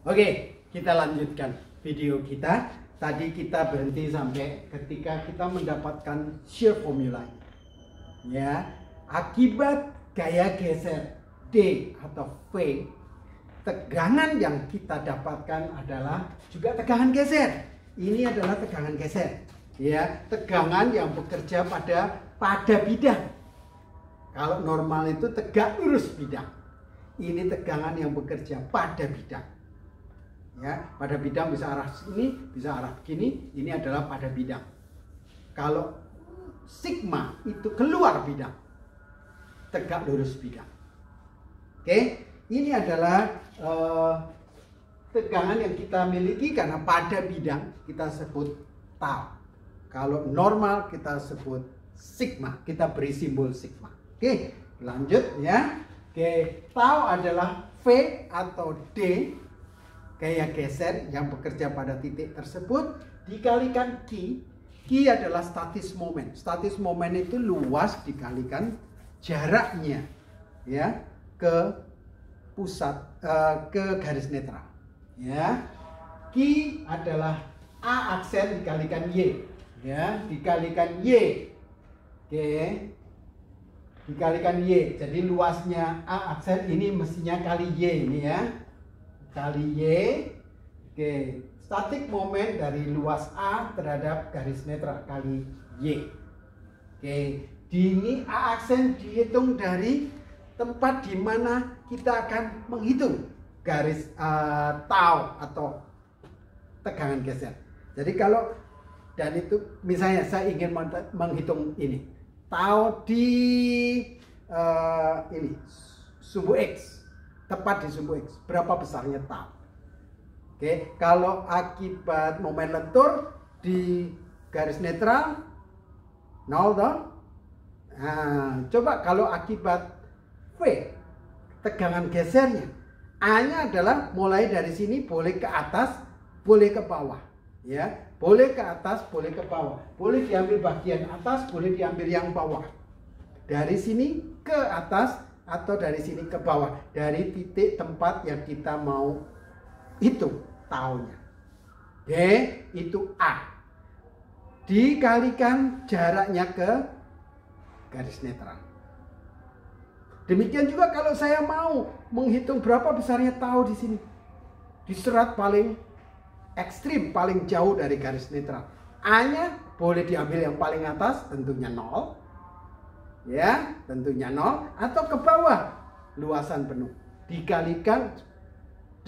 Oke, kita lanjutkan video kita. Tadi kita berhenti sampai ketika kita mendapatkan shear formula. Ya, akibat gaya geser D atau V, tegangan yang kita dapatkan adalah juga tegangan geser. Ini adalah tegangan geser. Ya, tegangan yang bekerja pada bidang. Kalau normal itu tegak lurus bidang. Ini tegangan yang bekerja pada bidang. Ya, pada bidang bisa arah sini, bisa arah begini. Ini adalah pada bidang. Kalau sigma itu keluar bidang, tegak lurus bidang. Oke, ini adalah tegangan yang kita miliki karena pada bidang kita sebut tau. Kalau normal kita sebut sigma, kita beri simbol sigma. Oke, lanjut ya. Oke, tau adalah V atau D, gaya geser yang bekerja pada titik tersebut, dikalikan Q. Q adalah statis momen. Statis momen itu luas dikalikan jaraknya ya ke pusat, ke garis netral. Ya, Q adalah A aksen dikalikan Y, ya, dikalikan Y. Oke, dikalikan Y. Jadi luasnya A aksen ini mestinya kali Y ini ya. Kali Y. Oke, statik momen dari luas A terhadap garis netral kali Y. Oke, ini A aksen dihitung dari tempat di mana kita akan menghitung garis tau atau tegangan geser. Jadi kalau dan itu misalnya saya ingin menghitung ini tau di ini sumbu X, tepat di sumbu X, berapa besarnya tau. Oke, kalau akibat momen lentur di garis netral 0 toh. Nah, coba kalau akibat V, tegangan gesernya, A-nya adalah mulai dari sini boleh ke atas, boleh ke bawah, ya, boleh ke atas, boleh ke bawah, boleh diambil bagian atas, boleh diambil yang bawah, dari sini ke atas atau dari sini ke bawah, dari titik tempat yang kita mau hitung taunya. B itu A, dikalikan jaraknya ke garis netral. Demikian juga kalau saya mau menghitung berapa besarnya tau di sini, di serat paling ekstrim, paling jauh dari garis netral. A-nya boleh diambil yang paling atas, tentunya 0. Ya, tentunya 0. Atau ke bawah, luasan penuh. Dikalikan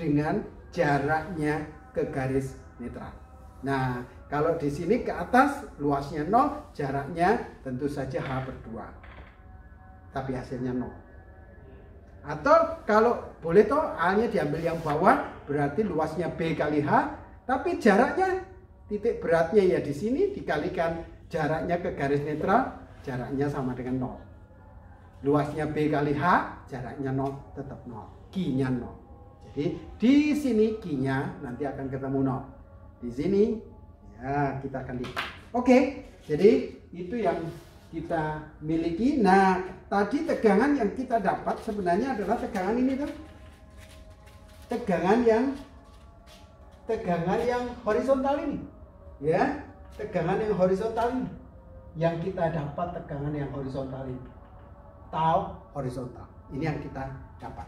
dengan jaraknya ke garis netral. Nah, kalau di sini ke atas, luasnya 0, jaraknya tentu saja H/2. Tapi hasilnya 0. Atau kalau boleh toh A-nya diambil yang bawah, berarti luasnya B kali H, tapi jaraknya titik beratnya ya di sini dikalikan jaraknya ke garis netral, jaraknya sama dengan 0. Luasnya B kali H, jaraknya 0, tetap 0. Q-nya 0. Jadi di sini Q-nya nanti akan ketemu 0. Di sini ya kita akan lihat. Oke, jadi itu yang kita miliki. Nah, tadi tegangan yang kita dapat sebenarnya adalah tegangan ini tuh. Tegangan yang horizontal ini. Ya, tegangan yang horizontal ini. Yang kita dapat tegangan yang horizontal ini. Tau horizontal. Ini yang kita dapat.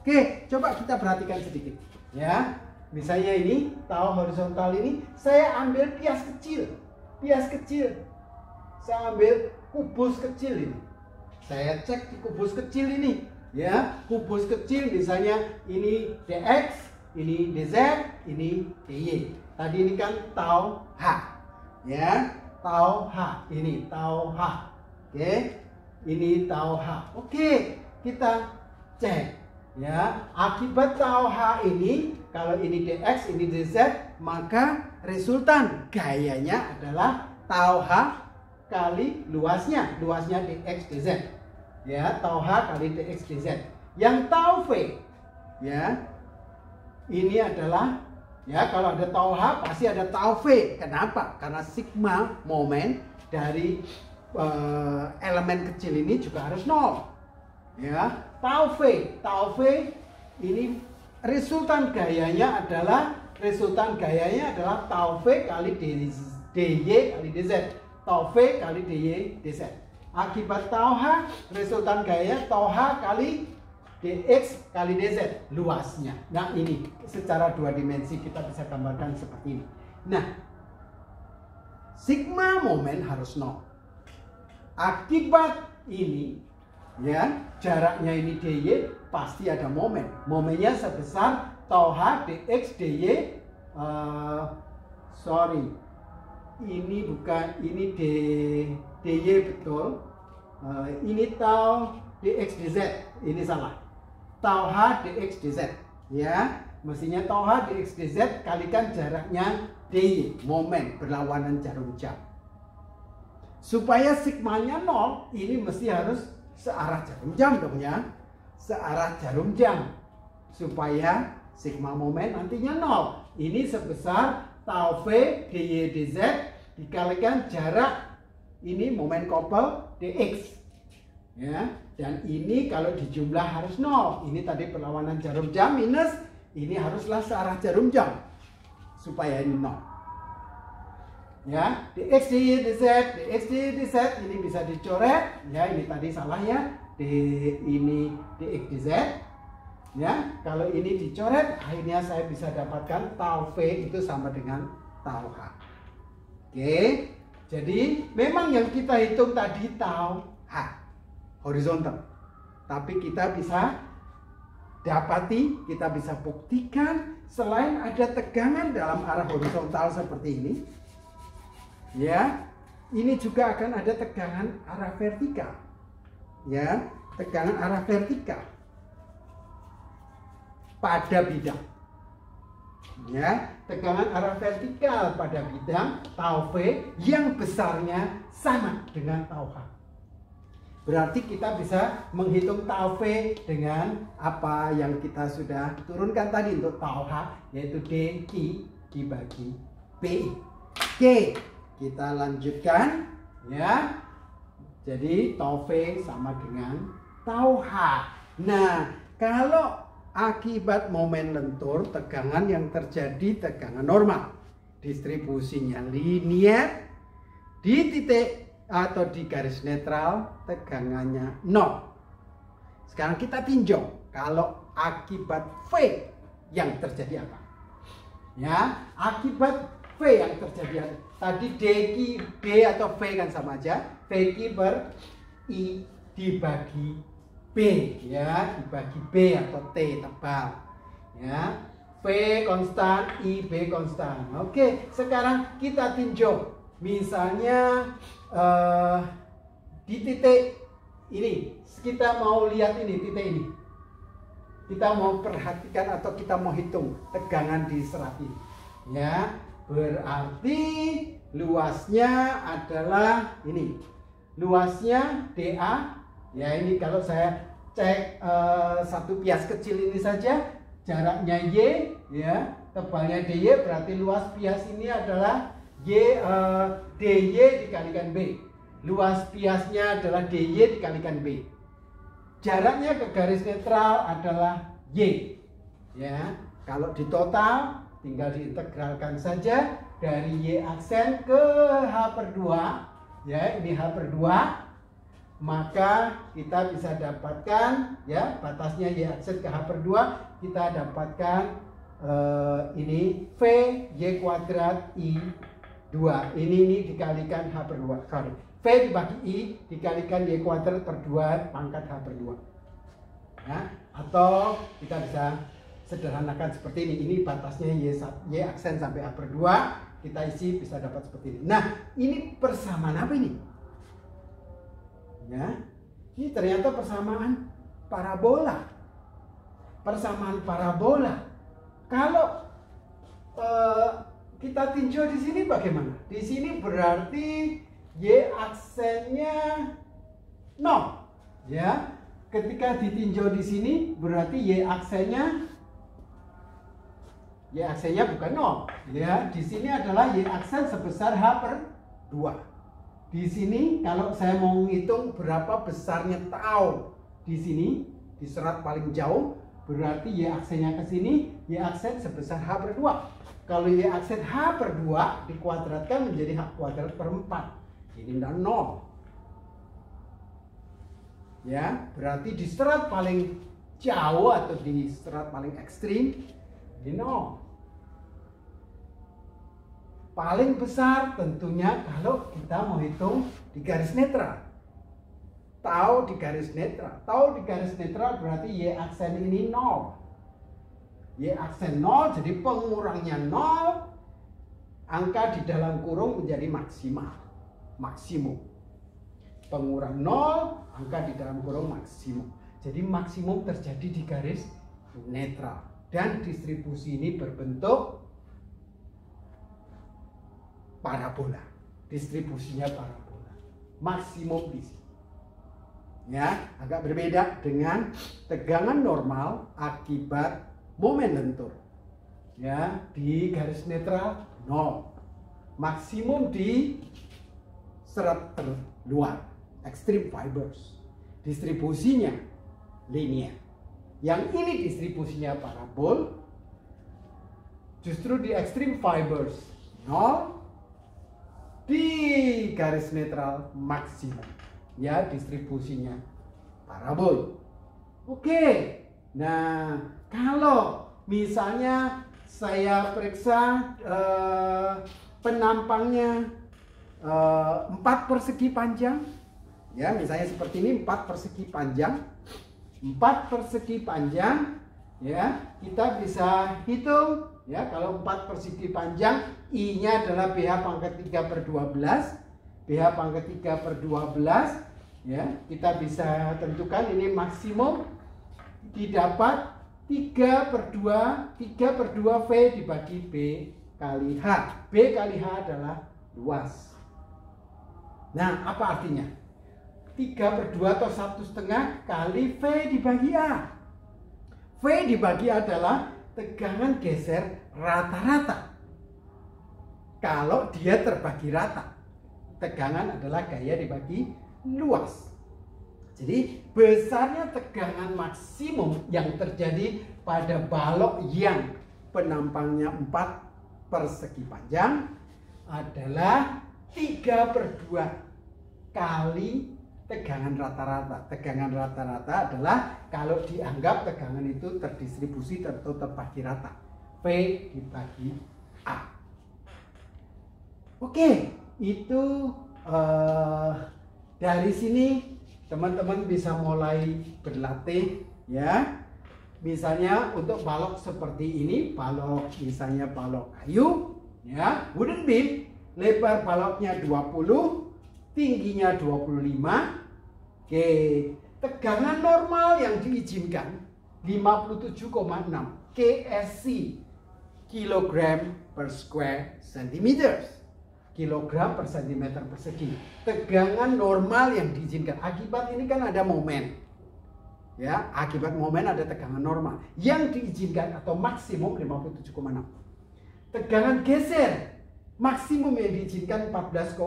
Oke, coba kita perhatikan sedikit. Ya, misalnya ini tau horizontal ini, saya ambil pias kecil. Pias kecil. Saya ambil kubus kecil ini. Saya cek di kubus kecil ini, ya. Kubus kecil misalnya ini dx, ini dz, ini dy. Tadi ini kan tau h, ya. Tau h, ini tau h. Oke. Ini tau h. Oke, kita cek, ya. Akibat tau h ini, kalau ini dx, ini dz, maka resultan gayanya adalah tau h kali luasnya dx dz, ya, tau h kali dx dz. Yang tau v, ya, ini adalah, ya, kalau ada tau h pasti ada tau v. Kenapa? Karena sigma momen dari elemen kecil ini juga harus 0, ya. Tau v ini resultan gayanya adalah tau V kali dy kali dz. Tau V kali dy dz. Akibat tau H, resultan gayanya tau H kali dx kali dz, luasnya. Nah ini secara dua dimensi kita bisa gambarkan seperti ini. Nah, sigma momen harus 0. Akibat ini, ya, jaraknya ini dy pasti ada momen. Momennya sebesar tau H dx dy. Ini bukan, ini dy betul. Ini tau dx dz, ini salah. Tau H dx dz, ya. Mestinya tau H dx dz kalikan jaraknya dy, momen berlawanan jarum jam. Supaya sigmanya 0, ini mesti harus searah jarum jam dong ya. Searah jarum jam. Supaya sigma momen nantinya 0. Ini sebesar tau V dy dz dikalikan jarak ini momen kopel dx. Ya, dan ini kalau dijumlah harus 0. Ini tadi perlawanan jarum jam minus, ini haruslah searah jarum jam. Supaya ini 0. Ya, dx dy dz ini bisa dicoret. Ya, ini tadi salah ya. Ini dx dz. Ya, kalau ini dicoret, akhirnya saya bisa dapatkan tau V itu sama dengan tau H. Oke, jadi memang yang kita hitung tadi tau H, horizontal. Tapi kita bisa dapati, kita bisa buktikan selain ada tegangan dalam arah horizontal seperti ini, ya, ini juga akan ada tegangan arah vertikal. Ya, tegangan arah vertikal pada bidang, ya, tegangan arah vertikal pada bidang tau V yang besarnya sama dengan tau H. Berarti kita bisa menghitung tau V dengan apa yang kita sudah turunkan tadi untuk tau H, yaitu dQ dibagi PI. Oke, kita lanjutkan ya. Jadi tau V sama dengan tau H. Nah, kalau akibat momen lentur, tegangan yang terjadi tegangan normal. Distribusinya linear. Di titik atau di garis netral, tegangannya 0. Sekarang kita tinjau kalau akibat V yang terjadi apa. Ya, akibat V yang terjadi apa? Tadi dQ, D atau V kan sama aja. VQ per I dibagi B, ya, dibagi B atau T tebal, ya. V konstan, I B konstan. Oke, sekarang kita tinjau, misalnya di titik ini, kita mau lihat ini titik ini, kita mau perhatikan atau kita mau hitung tegangan di serat ini, ya. Berarti luasnya adalah ini, luasnya DA. Ya, ini kalau saya cek satu pias kecil ini saja, jaraknya Y, ya, tebalnya DY, berarti luas pias ini adalah DY dikalikan B. Luas piasnya adalah DY dikalikan B. Jaraknya ke garis netral adalah Y. Ya, kalau di total tinggal diintegralkan saja dari Y aksen ke H/2. Ya, ini H/2. Maka kita bisa dapatkan, ya, batasnya Y aksen ke H/2, kita dapatkan ini V Y kuadrat I 2. Ini dikalikan H/2. Sorry. V dibagi I dikalikan Y kuadrat per 2 pangkat H/2. Ya, atau kita bisa sederhanakan seperti ini. Ini batasnya Y aksen sampai H/2. Kita isi bisa dapat seperti ini. Nah, ini persamaan apa ini? Ya, ini ternyata persamaan parabola. Persamaan parabola. Kalau kita tinjau di sini bagaimana? Di sini berarti Y aksennya 0. Ya, ketika ditinjau di sini berarti Y aksennya bukan 0. Ya, di sini adalah Y aksen sebesar H/2. Di sini kalau saya mau menghitung berapa besarnya tau di sini, di serat paling jauh, berarti Y aksennya ke sini, Y aksen sebesar H per 2. Kalau Y aksen H per 2 dikuadratkan menjadi H kuadrat per 4. Ini tidak 0. Ya, berarti di serat paling jauh atau di serat paling ekstrim ini 0. Paling besar tentunya kalau kita mau hitung di garis netral. Tau di garis netral. Tau di garis netral berarti Y aksen ini 0. Y aksen 0, jadi pengurangnya 0. Angka di dalam kurung menjadi maksimum. Pengurang 0, angka di dalam kurung maksimum. Jadi maksimum terjadi di garis netral. Dan distribusi ini berbentuk parabola. Distribusinya parabola. Maksimum di sini. Ya, agak berbeda dengan tegangan normal akibat momen lentur. Ya, di garis netral 0. Maksimum di serat terluar, extreme fibers. Distribusinya linear. Yang ini distribusinya parabol. Justru di extreme fibers 0. Di garis netral maksimum, ya, distribusinya parabol. Oke, nah kalau misalnya saya periksa penampangnya 4 persegi panjang, ya, misalnya seperti ini 4 persegi panjang, 4 persegi panjang, ya, kita bisa hitung. Ya, kalau 4 persegi panjang, I-nya adalah BH pangkat 3 per 12. BH pangkat 3 per 12. Ya, kita bisa tentukan ini maksimum didapat 3 per 2 V dibagi B kali H. B kali H adalah luas. Nah, apa artinya? 3 per 2 atau 1,5 kali V dibagi A. V dibagi A adalah tegangan geser rata-rata. Kalau dia terbagi rata, tegangan adalah gaya dibagi luas. Jadi besarnya tegangan maksimum yang terjadi pada balok yang penampangnya 4 persegi panjang adalah 3 per 2 kali tegangan rata-rata. Tegangan rata-rata adalah kalau dianggap tegangan itu terdistribusi atau terbagi rata. V dibagi A. Oke, itu dari sini teman-teman bisa mulai berlatih, ya. Misalnya untuk balok seperti ini, balok misalnya balok kayu, ya, wooden beam, lebar baloknya 20, tingginya 25. Oke, tegangan normal yang diizinkan 57,6 KSC, kilogram per square centimeters. Kilogram per centimeter persegi. Tegangan normal yang diizinkan. Akibat ini kan ada momen. Ya, akibat momen ada tegangan normal. Yang diizinkan atau maksimum 57,6. Tegangan geser maksimum yang diizinkan 14,4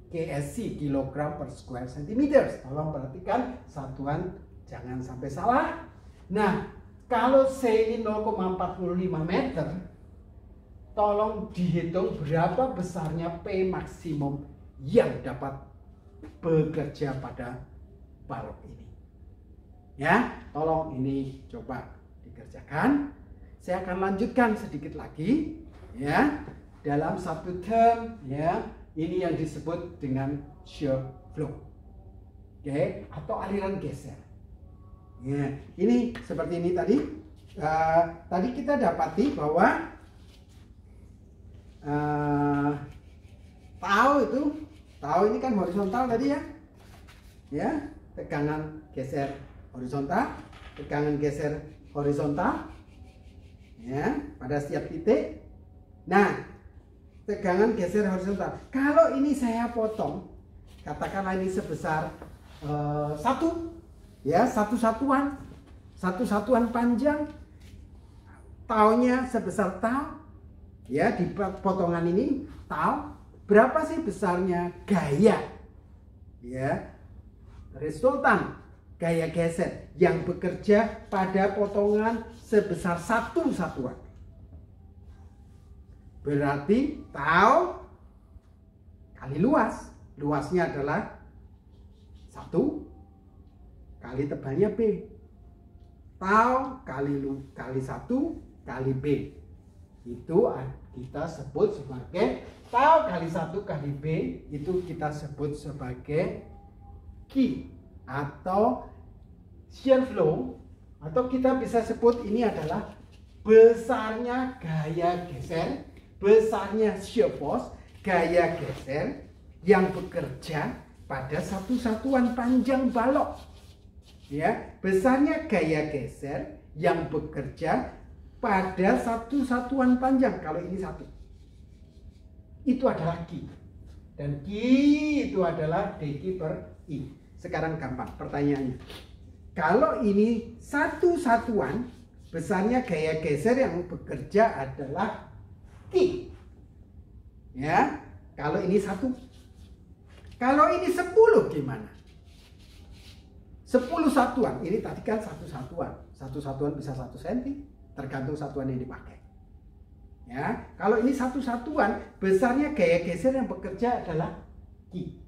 KSC, kilogram per square centimeters. Tolong perhatikan satuan, jangan sampai salah. Nah, kalau C ini 0,45 meter, tolong dihitung berapa besarnya P maksimum yang dapat bekerja pada balok ini. Ya, tolong ini coba dikerjakan. Saya akan lanjutkan sedikit lagi, ya, dalam satu term, ya. Ini yang disebut dengan shear flow, oke, atau aliran geser. Ya, ini seperti ini tadi. Tadi kita dapati bahwa tau ini kan horizontal tadi, ya. Ya, tegangan geser horizontal, tegangan geser horizontal, ya, pada setiap titik. Nah, tegangan geser horizontal. Kalau ini saya potong, katakanlah ini sebesar 1, ya, satu satuan panjang, taunya sebesar tau, ya, di potongan ini tau. Berapa sih besarnya gaya, ya, resultan gaya geser yang bekerja pada potongan sebesar 1 satuan. Berarti tau kali luas. Luasnya adalah 1 kali tebalnya B. Tau kali 1 kali B. Itu kita sebut sebagai tau kali 1 kali B, itu kita sebut sebagai Q atau shear flow, atau kita bisa sebut ini adalah besarnya gaya geser, besarnya shear force, gaya geser yang bekerja pada satu satuan panjang balok. Ya, besarnya gaya geser yang bekerja pada satu satuan panjang. Kalau ini 1, itu adalah Q, dan Q itu adalah dq per I. Sekarang gampang pertanyaannya. Kalau ini satu satuan, besarnya gaya geser yang bekerja adalah Q. Ya, kalau ini 1. Kalau ini 10 gimana? 10 satuan, ini tadi kan satu satuan. Satu satuan bisa 1 cm, tergantung satuan yang dipakai. Ya, kalau ini satu satuan, besarnya gaya geser yang bekerja adalah Q.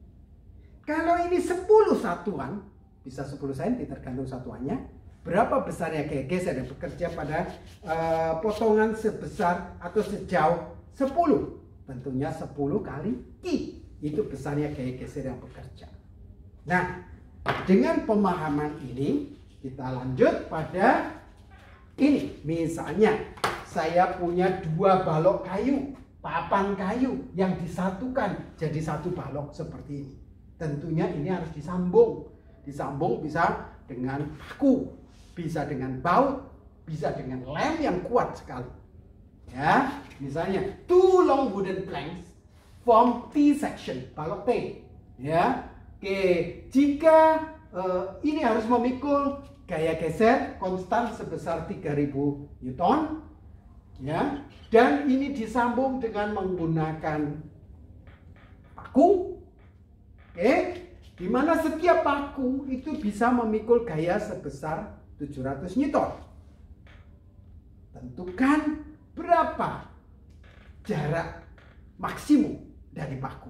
Kalau ini 10 satuan, bisa 10 cm tergantung satuannya. Berapa besarnya gaya geser yang bekerja pada potongan sebesar atau sejauh 10? Tentunya 10 kali Q. Itu besarnya gaya geser yang bekerja. Nah, dengan pemahaman ini kita lanjut pada ini. Misalnya saya punya 2 balok kayu, papan kayu yang disatukan jadi 1 balok seperti ini. Tentunya ini harus disambung. Disambung bisa dengan paku, bisa dengan baut, bisa dengan lem yang kuat sekali. Ya, misalnya 2 long wooden planks form T-section, balok T. Ya, oke. Jika ini harus memikul gaya geser konstan sebesar 3000 Newton, ya, dan ini disambung dengan menggunakan paku, oke, di mana setiap paku itu bisa memikul gaya sebesar 700 Newton. Tentukan berapa jarak maksimum dari paku.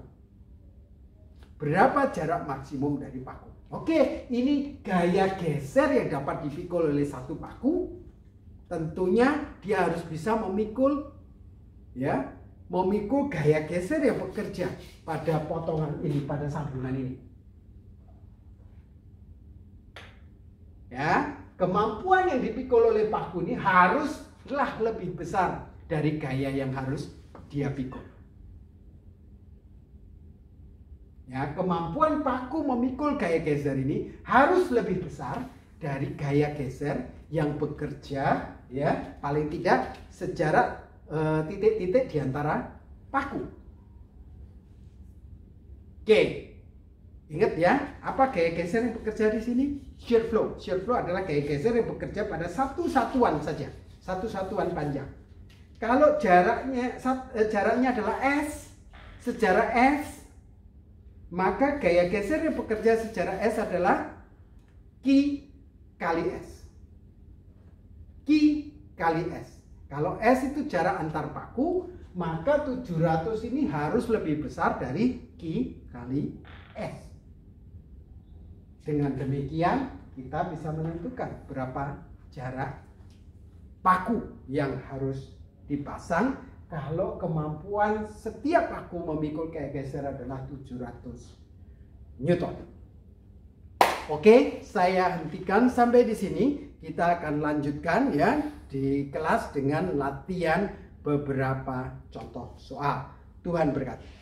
Berapa jarak maksimum dari paku? Oke, ini gaya geser yang dapat dipikul oleh 1 paku. Tentunya dia harus bisa memikul, ya, memikul gaya geser yang bekerja pada potongan ini, pada sambungan ini. Ya, kemampuan yang dipikul oleh paku ini haruslah lebih besar dari gaya yang harus dia pikul. Ya, kemampuan paku memikul gaya geser ini harus lebih besar dari gaya geser yang bekerja, ya, paling tidak sejarak titik-titik di antara paku. Oke, ingat ya, apa gaya geser yang bekerja di sini? Shear flow. Shear flow adalah gaya geser yang bekerja pada satu satuan saja, satu satuan panjang. Kalau jaraknya adalah S, sejarah S, maka gaya geser yang bekerja secara S adalah Q kali S. Q kali S. Kalau S itu jarak antar paku, maka 700 ini harus lebih besar dari Q kali S. Dengan demikian kita bisa menentukan berapa jarak paku yang harus dipasang kalau kemampuan setiap paku memikul gaya geser adalah 700 Newton. Oke, saya hentikan sampai di sini. Kita akan lanjutkan ya di kelas dengan latihan beberapa contoh soal. Tuhan berkati.